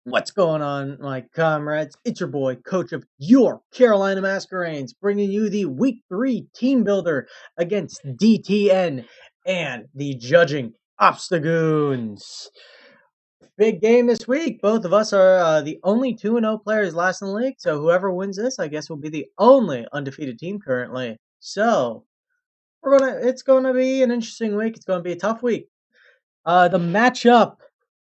What's going on, my comrades? It's your boy, coach of your Carolina Masquerains, bringing you the Week 3 Team Builder against DTN and the Judging Obstagoons. Big game this week. Both of us are the only 2-0 players last in the league, so whoever wins this, I guess, will be the only undefeated team currently. So, it's gonna be an interesting week. It's gonna be a tough week. The matchup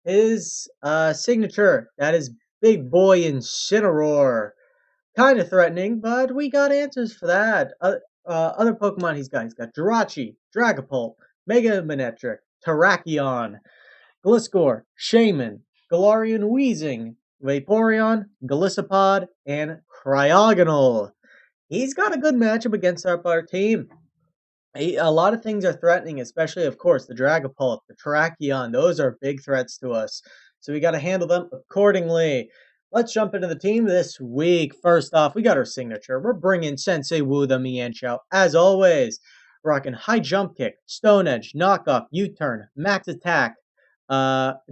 is signature. That is Big Boy Incineroar. Kind of threatening, but we got answers for that. Other Pokemon he's got Jirachi, Dragapult, Mega Manectric, Terrakion, Gliscor, Shaman, Galarian Weezing, Vaporeon, Golisopod, and Cryogonal. He's got a good matchup against our team. A lot of things are threatening, especially, of course, the Dragapult, the Terrakion. Those are big threats to us. So we got to handle them accordingly. Let's jump into the team this week. First off, we got our signature. We're bringing Sensei Wu the Mienshao, as always. Rocking High Jump Kick, Stone Edge, Knockoff, U-Turn, Max Attack.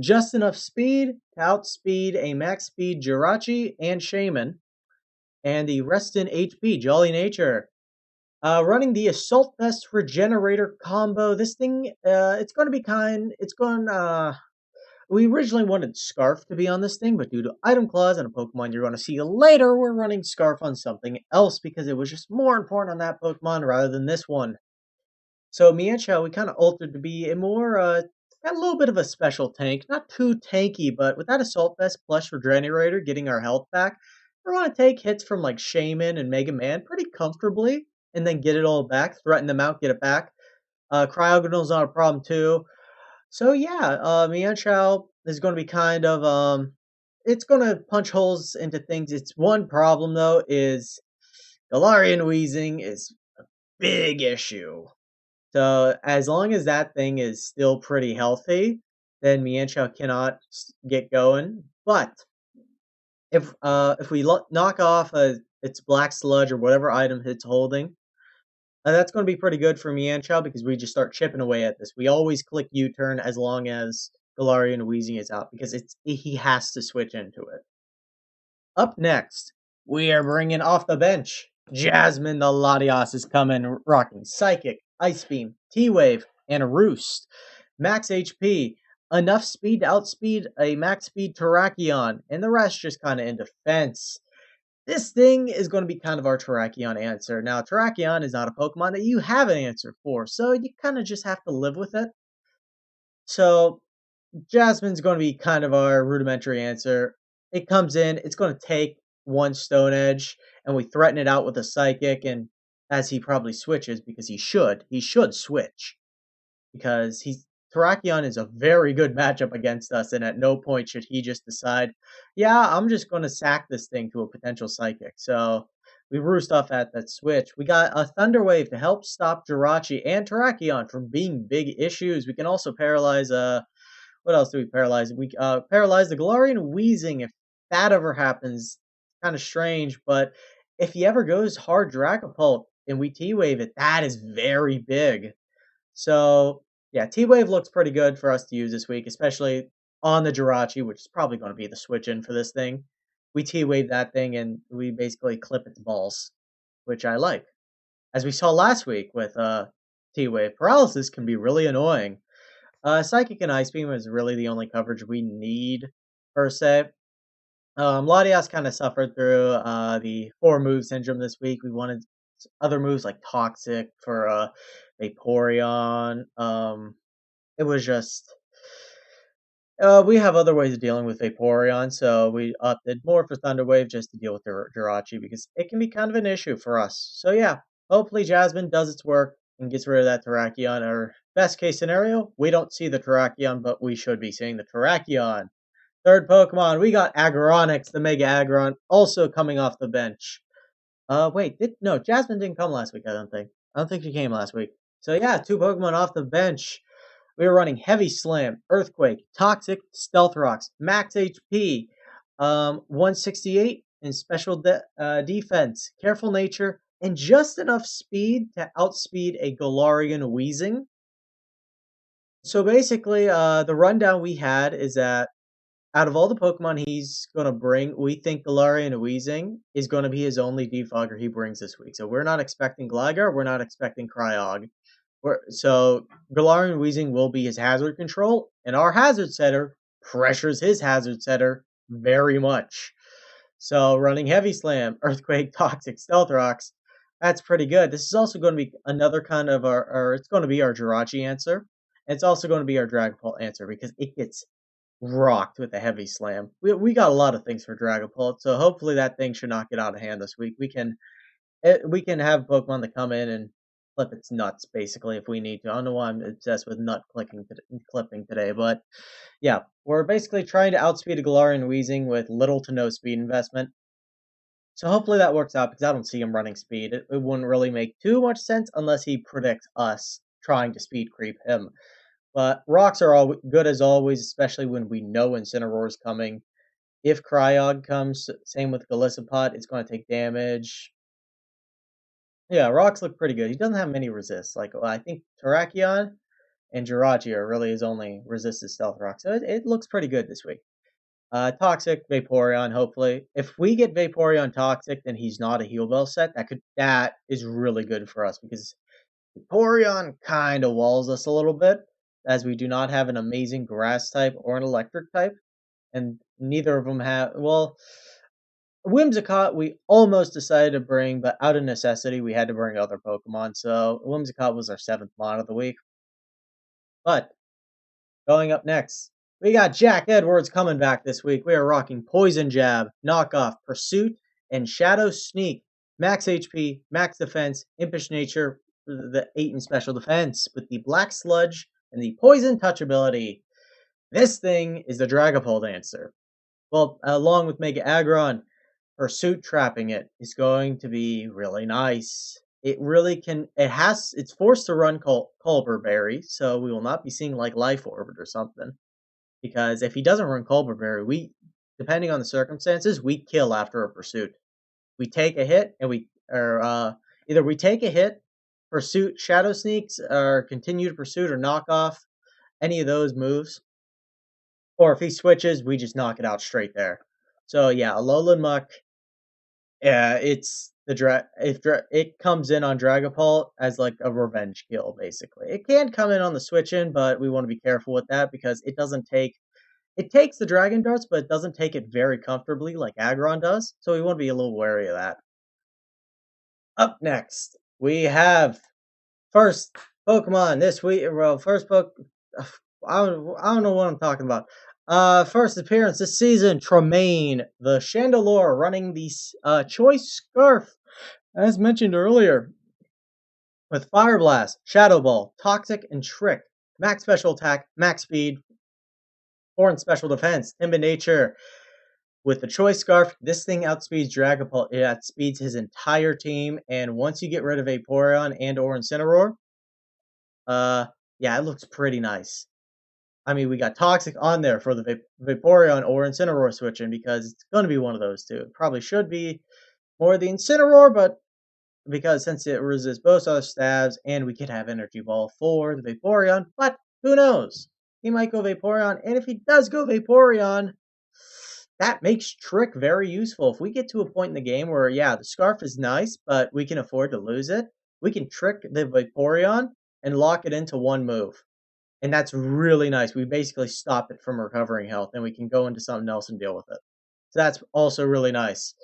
Just enough speed to outspeed a max speed Jirachi and Shaman. And the rest in HP, Jolly Nature. Running the Assault Vest Regenerator combo. This thing, it's going to be we originally wanted Scarf to be on this thing, but due to item clause and a Pokemon you're going to see later, we're running Scarf on something else because it was just more important on that Pokemon rather than this one. So Mienshao, we kind of altered to be a more, got a little bit of a special tank. Not too tanky, but with that Assault Vest plus Regenerator getting our health back, we're going to take hits from like Shaman and Mega Man pretty comfortably and then get it all back, threaten them out, get it back. Cryogonal's not a problem too. So yeah, Mienshao is going to be kind of it's going to punch holes into things. Its one problem though is Galarian Weezing is a big issue. So as long as that thing is still pretty healthy, then Mienshao cannot get going. But if we knock off its Black Sludge or whatever item it's holding, that's going to be pretty good for Mienshao because we just start chipping away at this. We always click U-turn as long as Galarian Weezing is out because he has to switch into it. Up next, we are bringing off the bench. Jasmine the Latias is coming, rocking Psychic, Ice Beam, T-Wave, and Roost. Max HP, enough speed to outspeed a max speed Terrakion, and the rest just kind of in defense. This thing is going to be kind of our Terrakion answer. Now, Terrakion is not a Pokemon that you have an answer for, so you kind of just have to live with it. So, Jasmine's going to be kind of our rudimentary answer. It comes in, it's going to take one Stone Edge, and we threaten it out with a Psychic, and as he probably switches, because he should switch. Because Terrakion is a very good matchup against us, and at no point should he just decide, yeah, I'm just going to sack this thing to a potential Psychic. So we roost off at that switch. We got a Thunder Wave to help stop Jirachi and Terrakion from being big issues. We can also paralyze, what else do we paralyze? We paralyze the Galarian Weezing if that ever happens. Kind of strange, but if he ever goes hard Dragapult and we T-Wave it, that is very big. So yeah, T-Wave looks pretty good for us to use this week, especially on the Jirachi, which is probably going to be the switch in for this thing. We T-Wave that thing and we basically clip its balls, which I like. As we saw last week with T-Wave, paralysis can be really annoying. Psychic and Ice Beam is really the only coverage we need, per se. Latias kind of suffered through the 4-move syndrome this week. We wanted other moves like Toxic for Vaporeon. It was just we have other ways of dealing with Vaporeon, so we opted more for Thunder Wave just to deal with the Jirachi because it can be kind of an issue for us. So yeah, hopefully Jasmine does its work and gets rid of that Terrakion. Or best case scenario, we don't see the Terrakion, but we should be seeing the Terrakion. Third Pokemon, we got Agroronix, the Mega Aggron, also coming off the bench. Wait, no, Jasmine didn't come last week, I don't think. I don't think she came last week. So yeah, 2 Pokemon off the bench. We were running Heavy Slam, Earthquake, Toxic, Stealth Rocks, Max HP, 168 in Special Defense, Careful Nature, and just enough speed to outspeed a Galarian Weezing. So basically, the rundown we had is that out of all the Pokemon he's gonna bring, we think Galarian and Weezing is gonna be his only defogger he brings this week. So we're not expecting Gligar, we're not expecting Cryog. So Galarian and Weezing will be his hazard control, and our hazard setter pressures his hazard setter very much. So running Heavy Slam, Earthquake, Toxic, Stealth Rocks, that's pretty good. This is also going to be another kind of it's going to be our Jirachi answer. It's also going to be our Dragapult answer because it gets rocked with a Heavy Slam. We got a lot of things for Dragapult, so hopefully that thing should not get out of hand this week. We can have Pokemon that come in and flip its nuts basically if we need to. I don't know why I'm obsessed with clipping today, but yeah, we're basically trying to outspeed a Galarian Weezing with little to no speed investment. So hopefully that works out because I don't see him running speed. It wouldn't really make too much sense unless he predicts us trying to speed creep him. But rocks are all good as always, especially when we know Incineroar is coming. If Cryog comes, same with Golisopod, it's going to take damage. Yeah, rocks look pretty good. He doesn't have many resists. Like, I think Terrakion and Jirachi are really his only resisted stealth rock. So it looks pretty good this week. Toxic, Vaporeon, hopefully. If we get Vaporeon Toxic, then he's not a Heal Bell set. That is really good for us because Vaporeon kind of walls us a little bit, as we do not have an amazing grass type or an electric type. And neither of them have, well, Whimsicott we almost decided to bring, but out of necessity we had to bring other Pokemon. So Whimsicott was our 7th mod of the week. But going up next, we got Jack Edwards coming back this week. We are rocking Poison Jab, Knockoff, Pursuit, and Shadow Sneak. Max HP, max defense, impish nature, the 8 in special defense with the Black Sludge and the Poison Touch ability. This thing is the Dragapult answer. Well, along with Mega Aggron, Pursuit trapping it is going to be really nice. It really can. It's forced to run Culber Berry, so we will not be seeing like Life Orbit or something. Because if he doesn't run Culber Berry, depending on the circumstances, we kill after a Pursuit. We take a hit, and either we take a hit, Pursuit, Shadow Sneaks, or Continued Pursuit, or Knock Off, any of those moves. Or if he switches, we just knock it out straight there. So yeah, Alolan Muck. Yeah, it's it comes in on Dragapult as like a revenge kill, basically. It can come in on the switch in, but we want to be careful with that because it takes the Dragon Darts, but it doesn't take it very comfortably like Aggron does. So we want to be a little wary of that. Up next, we have first Pokemon this week. Well, I don't know what I'm talking about. First appearance this season, Tremaine, the Chandelure, running the Choice Scarf, as mentioned earlier, with Fire Blast, Shadow Ball, Toxic, and Trick. Max special attack, max speed, 4 in special defense, Timid Nature. With the Choice Scarf, this thing outspeeds Dragapult. It outspeeds his entire team, and once you get rid of Vaporeon and or Incineroar, yeah, it looks pretty nice. I mean, we got Toxic on there for the Vaporeon or Incineroar switching because it's going to be one of those two. It probably should be more the Incineroar, but because since it resists both other stabs and we could have Energy Ball for the Vaporeon, but who knows? He might go Vaporeon, and if he does go Vaporeon, that makes Trick very useful. If we get to a point in the game where, yeah, the Scarf is nice, but we can afford to lose it, we can trick the Vaporeon and lock it into one move. And that's really nice. We basically stop it from recovering health, and we can go into something else and deal with it. So that's also really nice.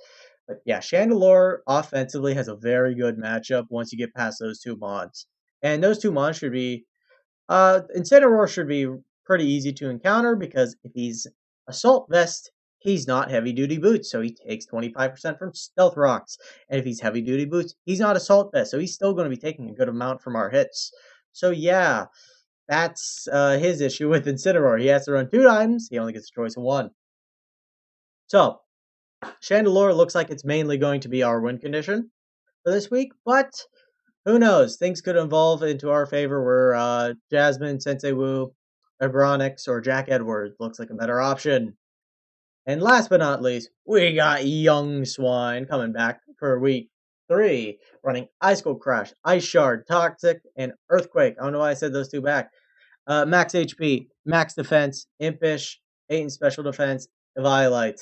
But yeah, Chandelure offensively has a very good matchup once you get past those 2 mods. And those 2 mods should be... Incineroar should be pretty easy to encounter because if he's Assault Vest, he's not Heavy Duty Boots, so he takes 25% from Stealth Rocks. And if he's Heavy Duty Boots, he's not Assault Vest, so he's still going to be taking a good amount from our hits. So yeah... That's his issue with Incineroar. He has to run 2 items. He only gets a choice of 1. So, Chandelure looks like it's mainly going to be our win condition for this week, but who knows? Things could evolve into our favor where Jasmine, Sensei Wu, Abronix, or Jack Edwards looks like a better option. And last but not least, we got Young Swine coming back for week 3, running Ice Cold Crash, Ice Shard, Toxic, and Earthquake. I don't know why I said those 2 back. Max HP, max defense, impish, 8 in special defense, Violite.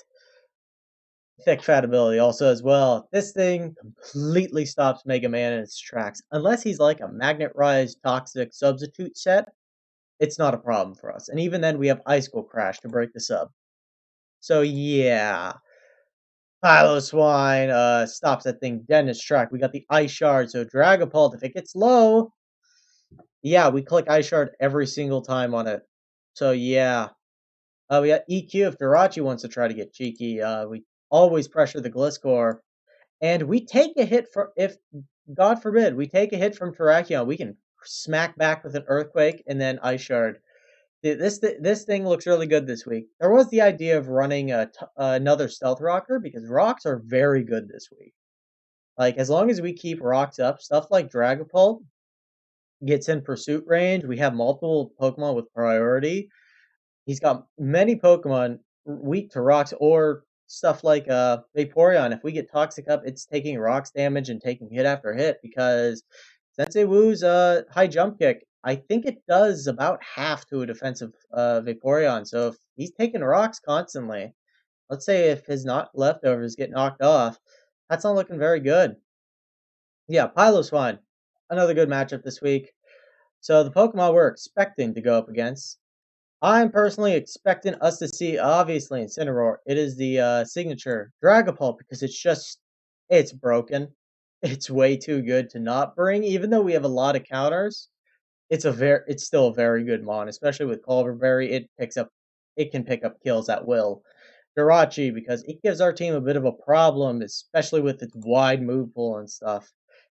Thick fat ability also as well. This thing completely stops Mega Man in its tracks. Unless he's like a Magnet Rise Toxic substitute set, it's not a problem for us. And even then, we have Icicle Crash to break the sub. So yeah, Pilo Swine stops that thing dead in its track. We got the Ice Shard, so Dragapult, if it gets low, yeah, we click Ice Shard every single time on it. So yeah. We got EQ if Jirachi wants to try to get cheeky. We always pressure the Gliscor. And we take a hit for if God forbid we take a hit from Terrakion, we can smack back with an Earthquake and then Ice Shard. This thing looks really good this week. There was the idea of running another Stealth Rocker because rocks are very good this week. Like as long as we keep rocks up, stuff like Dragapult gets in pursuit range. We have multiple Pokemon with priority. He's got many Pokemon weak to rocks or stuff like Vaporeon. If we get Toxic up, it's taking rocks damage and taking hit after hit because Sensei Wu's high jump kick, I think it does about half to a defensive Vaporeon. So if he's taking rocks constantly, let's say if his not leftovers get knocked off, that's not looking very good. Yeah, Piloswine, another good matchup this week. So the Pokemon we're expecting to go up against, I'm personally expecting us to see, obviously, Incineroar. It is the signature Dragapult because it's broken. It's way too good to not bring, even though we have a lot of counters. It's still a very good mon, especially with Culverberry. It can pick up kills at will. Jirachi because it gives our team a bit of a problem, especially with its wide move pool and stuff.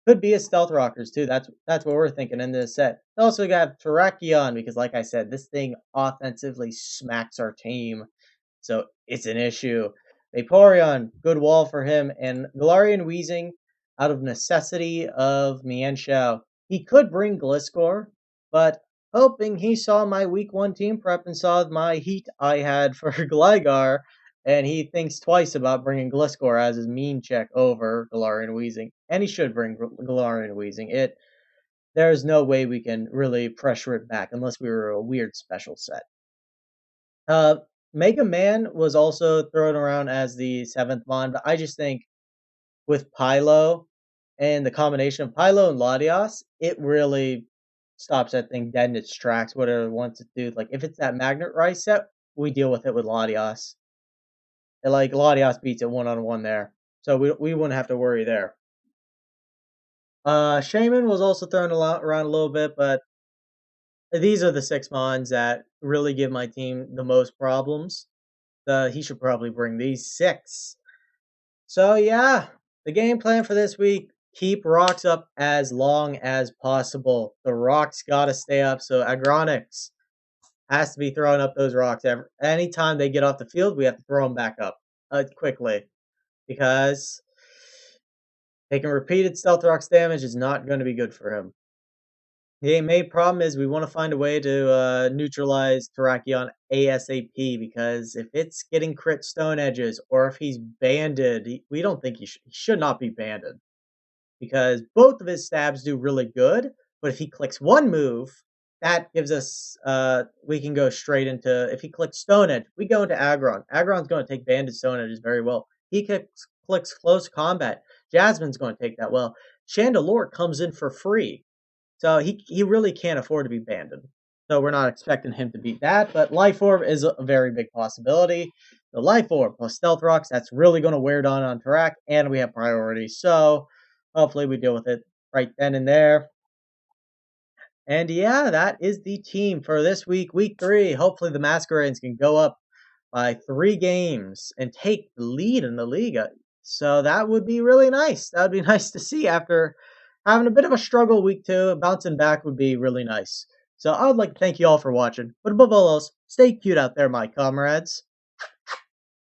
Could be a Stealth Rockers too. That's what we're thinking in this set. Also got Terrakion because, like I said, this thing offensively smacks our team, so it's an issue. Vaporeon, good wall for him, and Galarian Weezing out of necessity of Mienshao. He could bring Gliscor, but hoping he saw my week 1 team prep and saw my heat I had for Gligar, and he thinks twice about bringing Gliscor as his mean check over Galarian Weezing. And he should bring Galarian Weezing. There's no way we can really pressure it back unless we were a weird special set. Mega Man was also thrown around as the 7th Mon, but I just think with Pylo and the combination of Pylo and Latias, it really stops that thing dead in its tracks, whatever it wants to do. Like, if it's that Magnet Rice set, we deal with it with Latias. And, like, Latias beats it one-on-one there. So we wouldn't have to worry there. Shaman was also thrown around a little bit, but these are the 6 Mons that really give my team the most problems. He should probably bring these 6. So yeah, the game plan for this week, keep rocks up as long as possible. The rocks gotta stay up, so Agronix has to be throwing up those rocks. Anytime they get off the field, we have to throw them back up quickly. Because taking repeated Stealth Rocks damage is not going to be good for him. The main problem is we want to find a way to neutralize Terrakion ASAP, because if it's getting crit Stone Edges or if he's banded, we don't think he should not be banded. Because both of his stabs do really good, but if he clicks one move, that gives us, we can go straight into, if he clicks Stone Edge, we go into Aggron. Aggron's going to take banded Stone Edges very well. He clicks Close Combat. Jasmine's going to take that well. Chandelure comes in for free. So he really can't afford to be banded. So we're not expecting him to beat that, but Life Orb is a very big possibility. The Life Orb plus Stealth Rocks, that's really going to wear down on Tarak, and we have priority. So hopefully we deal with it right then and there. And yeah, that is the team for this week, week 3. Hopefully the Masquerains can go up by 3 games and take the lead in the league. So that would be really nice. That would be nice to see after having a bit of a struggle week 2. Bouncing back would be really nice. So I would like to thank you all for watching. But above all else, stay cute out there, my comrades.